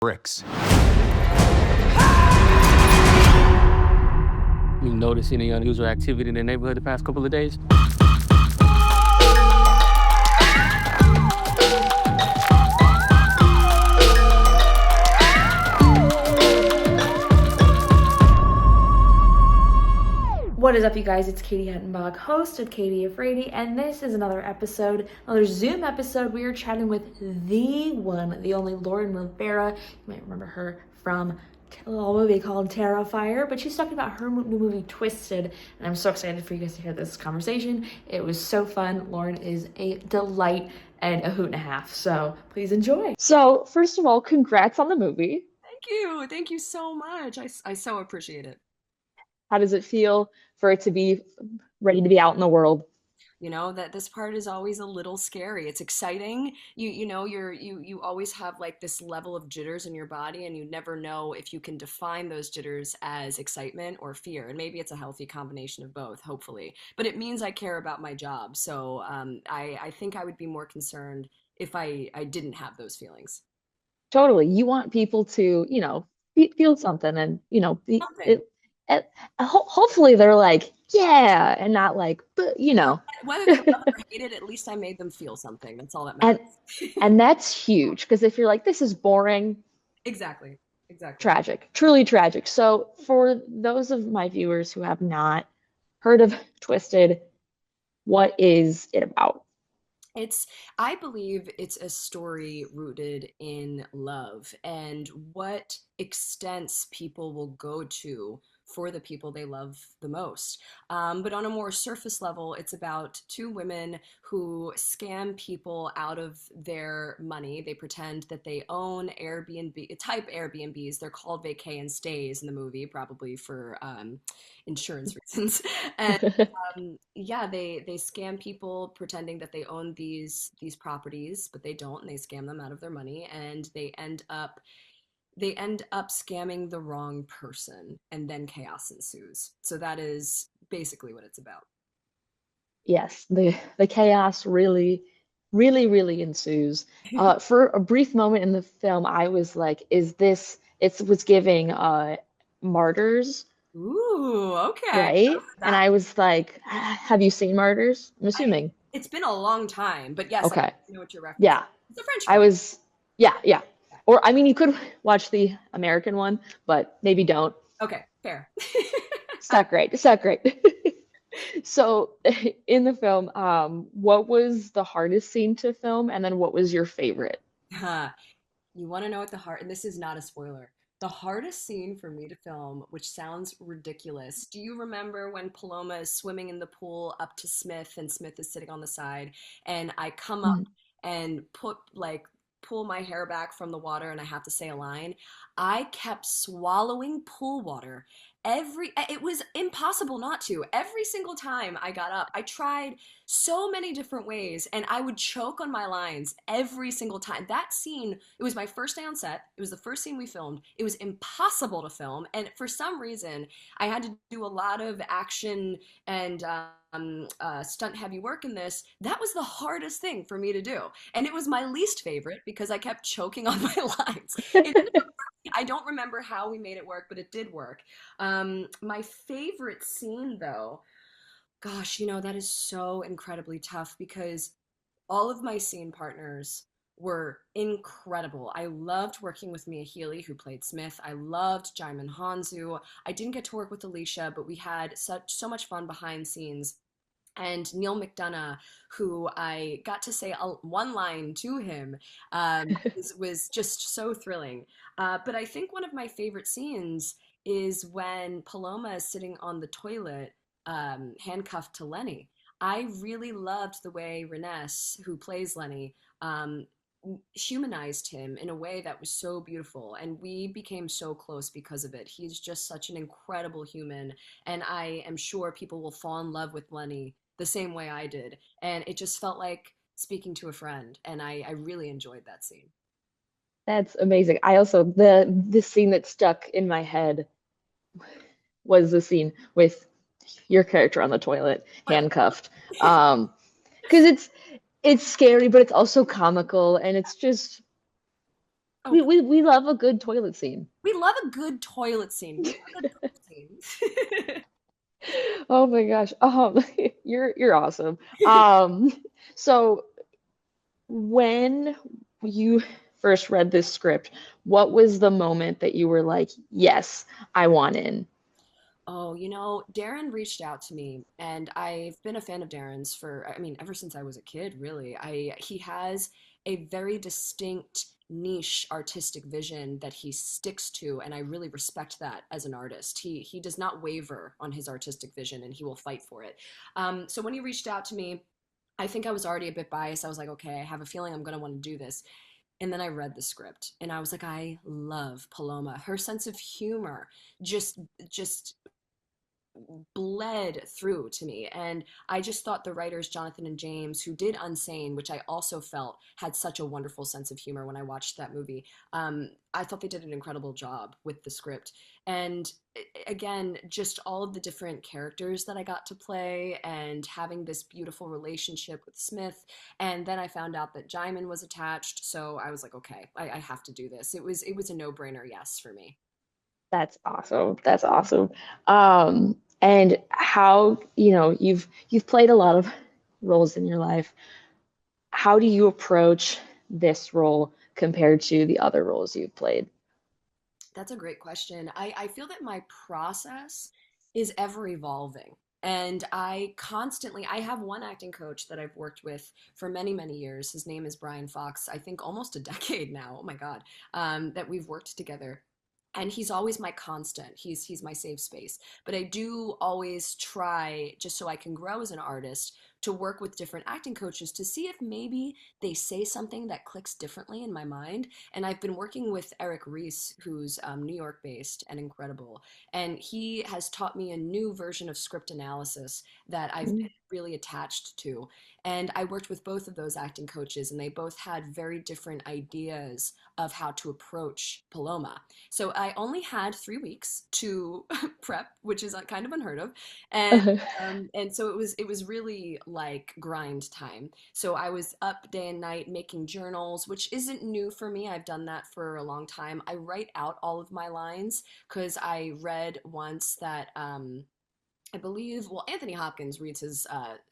bricks. You notice any unusual activity in the neighborhood the past couple of days? What is up, you guys? It's Katie Hettenbach, host of Katie Afraidy, and this is another Zoom episode. We are chatting with the one, the only Lauren LaVera. You might remember her from a little movie called Terrifier, but she's talking about her new movie, Twisted, and I'm so excited for you guys to hear this conversation. It was so fun. Lauren is a delight and a hoot and a half, so please enjoy. So, first of all, congrats on the movie. Thank you. Thank you so much. I so appreciate it. How does it feel for it to be ready to be out in the world? You know, that this part is always a little scary. It's exciting. You always have like this level of jitters in your body, and you never know if you can define those jitters as excitement or fear. And maybe it's a healthy combination of both, hopefully. But it means I care about my job. So I think I would be more concerned if I didn't have those feelings. Totally. You want people to, feel something and, hopefully they're like, yeah, and not like, but, Whether they love or hate it, at least I made them feel something. That's all that matters. And that's huge, because if you're like, this is boring. Exactly. Tragic, truly tragic. So for those of my viewers who have not heard of Twisted, what is it about? I believe it's a story rooted in love and what extents people will go to for the people they love the most. But on a more surface level, it's about two women who scam people out of their money. They pretend that they own Airbnb, type Airbnbs. They're called vacay and stays in the movie, probably for insurance reasons. And yeah, they scam people pretending that they own these properties, but they don't, and they scam them out of their money, and they end up scamming the wrong person, and then chaos ensues. So that is basically what it's about. Yes, the chaos really, really, really ensues. For a brief moment in the film, I was like, is this, it was giving Martyrs. Ooh, okay. Right? And I was like, have you seen Martyrs? I'm assuming. It's been a long time, but yes, okay. I know what you're referencing. Yeah. It's a French film. Yeah. Or, I mean, you could watch the American one, but maybe don't. Okay, fair. It's not great. So, in the film, what was the hardest scene to film, and then what was your favorite? You want to know what and this is not a spoiler. The hardest scene for me to film, which sounds ridiculous. Do you remember when Paloma is swimming in the pool up to Smith, and Smith is sitting on the side, and I come up and pull my hair back from the water, and I have to say a line? I kept swallowing pool water. It was impossible not to. Every single time I got up, I tried so many different ways, and I would choke on my lines every single time. That scene, it was my first day on set. It was the first scene we filmed. It was impossible to film, and for some reason, I had to do a lot of action and stunt heavy work in this. That was the hardest thing for me to do, and it was my least favorite because I kept choking on my lines. I don't remember how we made it work, but it did work. My favorite scene, though, gosh, that is so incredibly tough because all of my scene partners were incredible. I loved working with Mia Healy, who played Smith. I loved Jaimin Hanzu. I didn't get to work with Alicia, but we had so much fun behind scenes. And Neil McDonough, who I got to say one line to him, was just so thrilling. But I think one of my favorite scenes is when Paloma is sitting on the toilet, handcuffed to Lenny. I really loved the way Reness, who plays Lenny, humanized him in a way that was so beautiful, and we became so close because of it. He's just such an incredible human, and I am sure people will fall in love with Lenny the same way I did, and it just felt like speaking to a friend, and I really enjoyed that scene. That's amazing. I also, the scene that stuck in my head was the scene with your character on the toilet, handcuffed. Because it's scary, but it's also comical, and it's just, Oh, We love a good toilet scene. we love a good toilet scene. We love a good poop scene. Oh my gosh. You're awesome. So when you first read this script, what was the moment that you were like, yes, I want in? Oh, Darren reached out to me, and I've been a fan of Darren's for, I mean, ever since I was a kid, really. He has a very distinct niche artistic vision that he sticks to, and I really respect that as an artist. He does not waver on his artistic vision, and he will fight for it. So when he reached out to me, I think I was already a bit biased. I was like, okay, I have a feeling I'm going to want to do this. And then I read the script, and I was like, I love Paloma. Her sense of humor just just bled through to me. And I just thought the writers, Jonathan and James, who did Unsane, which I also felt had such a wonderful sense of humor when I watched that movie, I thought they did an incredible job with the script. And again, just all of the different characters that I got to play and having this beautiful relationship with Smith. And then I found out that Jaimin was attached. So I was like, okay, I have to do this. It was a no-brainer yes for me. That's awesome. That's awesome. And how, you've played a lot of roles in your life. How do you approach this role compared to the other roles you've played? That's a great question. I feel that my process is ever evolving. And I have one acting coach that I've worked with for many, many years. His name is Brian Fox. I think almost a decade now. Oh my God, that we've worked together. And he's always my constant. He's my safe space. But I do always try, just so I can grow as an artist, to work with different acting coaches to see if maybe they say something that clicks differently in my mind. And I've been working with Eric Reese, who's New York based and incredible. And he has taught me a new version of script analysis that I've been really attached to. And I worked with both of those acting coaches, and they both had very different ideas of how to approach Paloma. So I only had 3 weeks to prep, which is kind of unheard of. And and so it was really like grind time. So I was up day and night making journals, which isn't new for me. I've done that for a long time. I write out all of my lines because I read once that I believe, well, Anthony Hopkins reads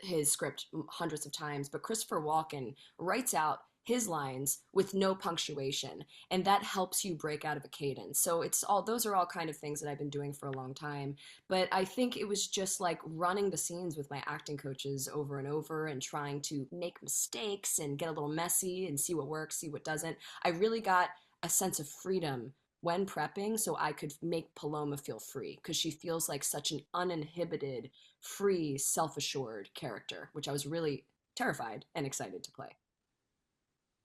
his script hundreds of times, but Christopher Walken writes out his lines with no punctuation, and that helps you break out of a cadence. So those are all kind of things that I've been doing for a long time. But I think it was just like running the scenes with my acting coaches over and over and trying to make mistakes and get a little messy and see what works, see what doesn't. I really got a sense of freedom when prepping so I could make Paloma feel free because she feels like such an uninhibited, free, self-assured character, which I was really terrified and excited to play.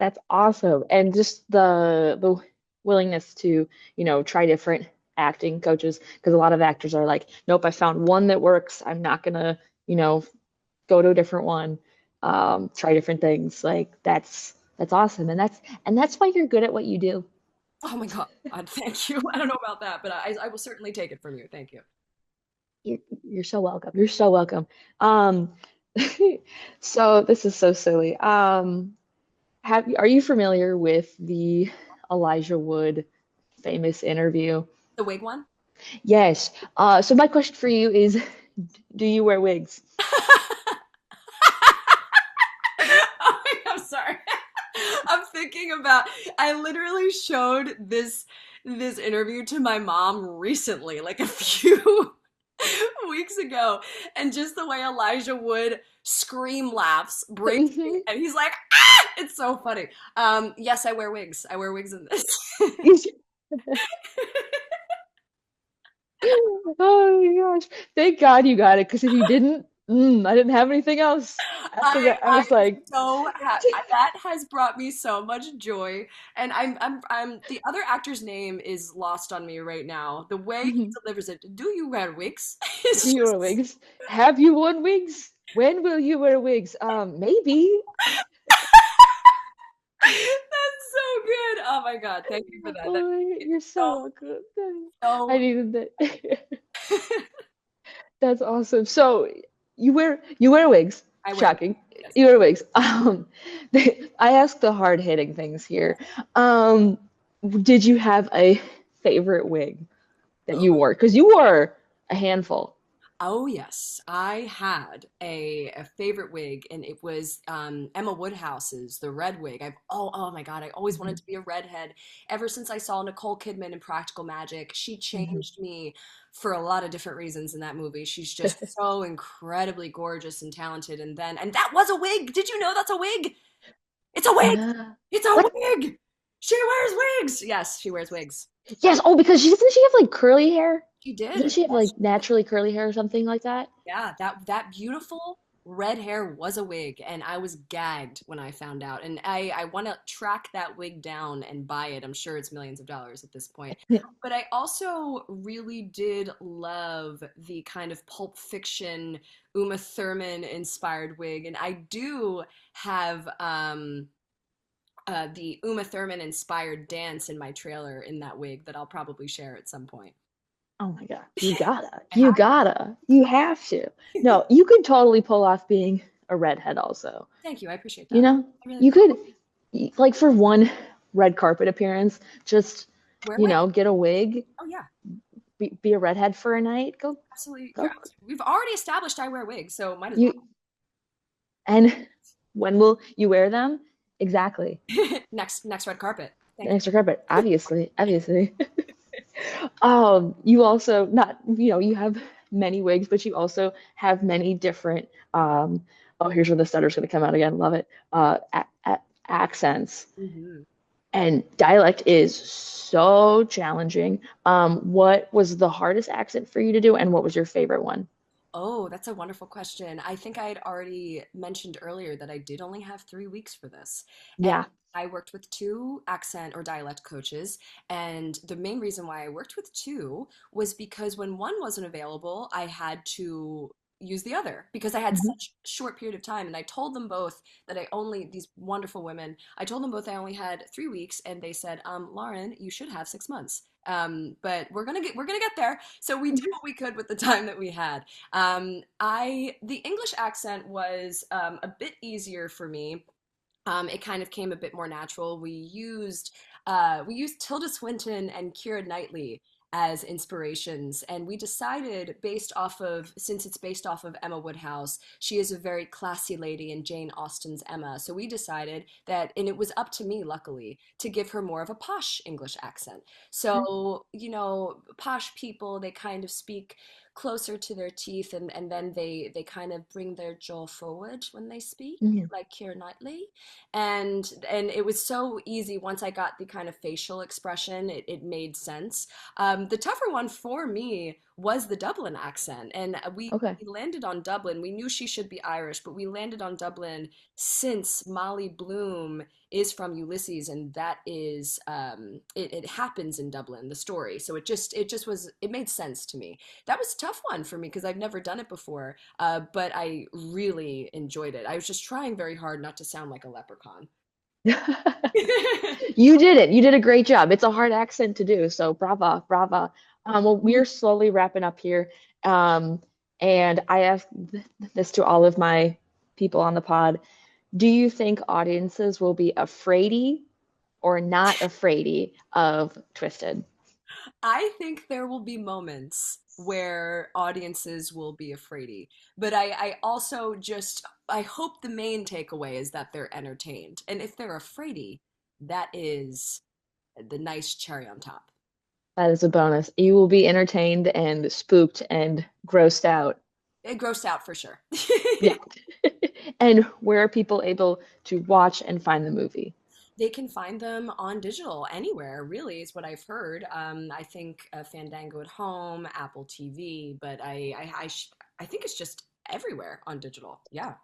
That's awesome. And just the willingness to, try different acting coaches because a lot of actors are like, nope, I found one that works. I'm not gonna, you know, go to a different one, try different things. Like that's awesome. And that's why you're good at what you do. Oh my God, thank you. I don't know about that, but I will certainly take it from you. Thank you. You're so welcome. You're so welcome. Um, so this is so silly. Are you familiar with the Elijah Wood famous interview? The wig one? Yes. So my question for you is, do you wear wigs? I'm sorry. I'm thinking about I literally showed this interview to my mom recently, like a few weeks ago, and just the way Elijah Wood scream laughs breaks me, and he's like, ah! It's so funny. Yes, I wear wigs. I wear wigs in this. Oh my gosh. Thank God you got it, because if you didn't, I didn't have anything else. After I that, I I'm was like, so that has brought me so much joy, and I'm the other actor's name is lost on me right now. The way he do delivers it, do you wear wigs? It's you wear just wigs? Have you worn wigs? When will you wear wigs? Maybe. that's so good. Oh my God, thank you for that. That Oh my God, it's you're so so welcome. I so. needed that. That's awesome. So you wear wigs. I wear wigs. Shocking. Yes. You wear wigs. I ask the hard hitting things here. Um, Did you have a favorite wig that you wore? Because you wore a handful. Oh yes, I had a favorite wig, and it was Emma Woodhouse's the red wig. Oh my God, I always wanted Mhm. to be a redhead. Ever since I saw Nicole Kidman in Practical Magic, she Mhm. changed me for a lot of different reasons in that movie. She's just so incredibly gorgeous and talented. And that was a wig. Did you know that's a wig? It's a wig. Yeah. It's a What? wig. She wears wigs. Yes, she wears wigs. Yes. Oh, because she doesn't she have like curly hair? She did. Doesn't she have Yes, like naturally curly hair or something like that? yeah, that beautiful red hair was a wig, and I was gagged when I found out. And I want to track that wig down and buy it. I'm sure it's millions of dollars at this point. But I also really did love the kind of Pulp Fiction Uma Thurman inspired wig, and I do have the Uma Thurman inspired dance in my trailer in that wig that I'll probably share at some point. Oh my God. You gotta. I You have. gotta. You have to. No, you could totally pull off being a redhead also. Thank you. I appreciate You that. know, I really you appreciate could, like, for one red carpet appearance, just, it. Wear a wig. get a wig, Oh yeah. be a redhead for a night. Go, Absolutely. go. We've already established I wear wigs, so might as You, and when will you wear them? Exactly. well. Next red carpet. The Thank you. extra carpet, obviously, obviously. You also not, you have many wigs, but you also have many different, oh, here's where the stutter's going to come out again. Love it. Accents. Hmm. And dialect is so challenging. What was the hardest accent for you to do, and what was your favorite one? Oh, that's a wonderful question. I think I had already mentioned earlier that I did only have 3 weeks for this. And Yeah. I worked with two accent or dialect coaches. And the main reason why I worked with two was because when one wasn't available, I had to use the other because I had Mhm. such a short period of time. And I told them both that these wonderful women, I told them both I only had 3 weeks. And they said, Lauren, you should have 6 months. But we're gonna get there. So we did what we could with the time that we had. The English accent was a bit easier for me. It kind of came a bit more natural. We used Tilda Swinton and Keira Knightley as inspirations, and we decided since it's based off of Emma Woodhouse, she is a very classy lady in Jane Austen's Emma. So we decided that, and it was up to me, luckily, to give her more of a posh English accent. So, posh people, they kind of speak closer to their teeth, and then they kind of bring their jaw forward when they speak, Mhm. like Keira Knightley. And it was so easy once I got the kind of facial expression, it made sense. The tougher one for me was the Dublin accent, and Okay. we landed on Dublin. We knew she should be Irish, but we landed on Dublin since Molly Bloom is from Ulysses, and that is it happens in Dublin, the story. So it made sense to me. That was a tough one for me because I've never done it before, but I really enjoyed it. I was just trying very hard not to sound like a leprechaun. You did it. You did a great job. It's a hard accent to do, so brava, brava. Well, we're slowly wrapping up here. Um, and I ask this to all of my people on the pod. Do you think audiences will be afraidy or not afraidy of Twisted? I think there will be moments where audiences will be afraidy, but I also just I hope the main takeaway is that they're entertained, and if they're afraidy, that is the nice cherry on top. That is a bonus. You will be entertained and spooked and grossed out. It grossed out for sure. Yeah. And where are people able to watch and find the movie? They can find them on digital anywhere, really, is what I've heard. I think Fandango at home, Apple TV, but I think it's just everywhere on digital. Yeah.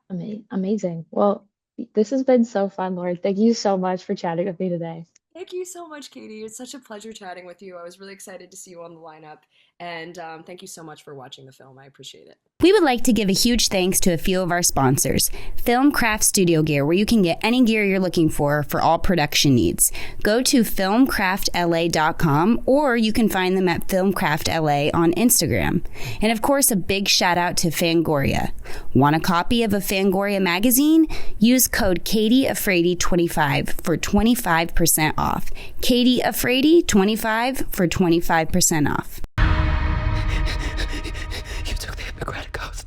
Amazing. Well, this has been so fun, Lauren. Thank you so much for chatting with me today. Thank you so much, Katie. It's such a pleasure chatting with you. I was really excited to see you on the lineup, and thank you so much for watching the film. I appreciate it. We would like to give a huge thanks to a few of our sponsors. Filmcraft Studio Gear, where you can get any gear you're looking for all production needs. Go to filmcraftla.com or you can find them at filmcraftla on Instagram. And of course, a big shout out to Fangoria. Want a copy of a Fangoria magazine? Use code Katie Afraidy 25 for 25% off. Katie Afraidy 25 for 25% off. You took the Hippocratic Oath.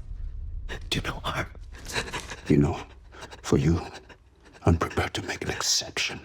Do no harm. You know, for you, I'm prepared to make an exception.